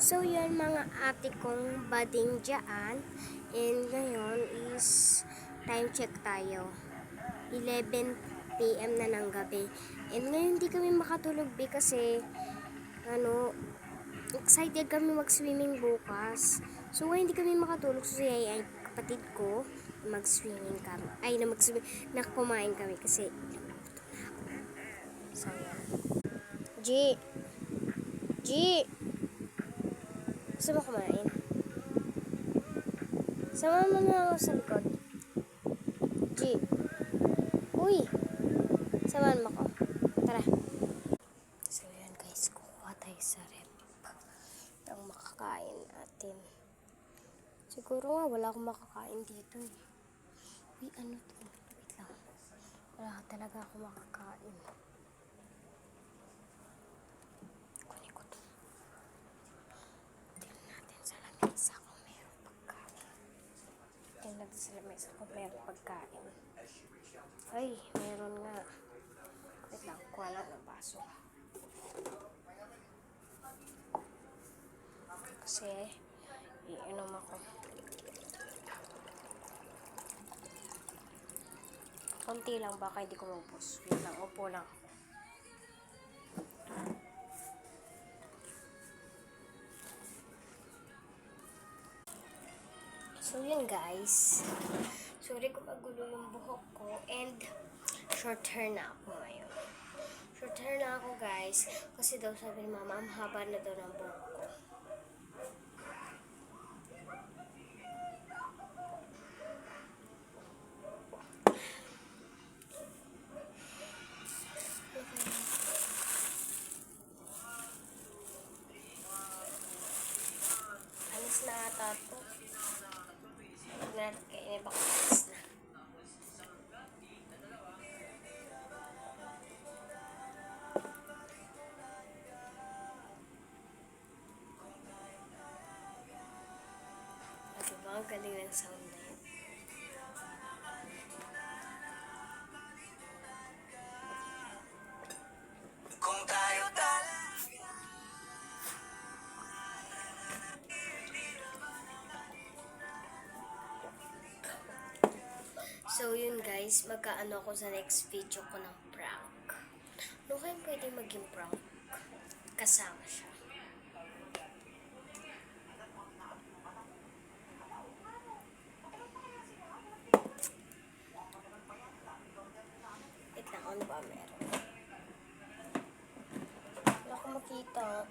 So yun mga ate kong bading dyan. And ngayon is time check tayo. 11 PM na ng gabi. And ngayon hindi kami makatulog kasi excited kami mag-swimming bukas. So ngayon hindi kami makatulog. So ay kapatid ko mag-swimming kami. Ay na mag-swimming na kumain kami kasi so yan. G G gusto mo kumain? Sama mo na ako sa likod. G. Uy! Samahan mo ko. Tara. So yan guys, kukuha tayo sa rep ng makakain natin. Siguro nga wala akong makakain dito eh. Uy, ano to? Wait lang. Wala talaga akong makakain. Kunin ko to. Tingnan natin sa lamesa kung meron pagkain. Tingnan natin sa lamesa kung meron pagkain. Ay, meron nga. Wait lang, kuha lang ng baso. Kasi, iinom ako. Konti lang, baka hindi ko maubos. Wait lang, upo lang. So, yun guys. Sorry kung magulo yung buhok ko. And, short hair na ako ngayon. Short hair na ako guys. Kasi daw sabi ni mama, ang haba na daw ng buhok ko. Alis na ata to. Kaya baka alis na. Diba? Ang galing ng sound na yun. So yun guys, magkaano ako sa next video ko ng prank. Ano kaya pwede maging prank? Kasama siya. Wait lang, ano ba meron? Wala ko makita.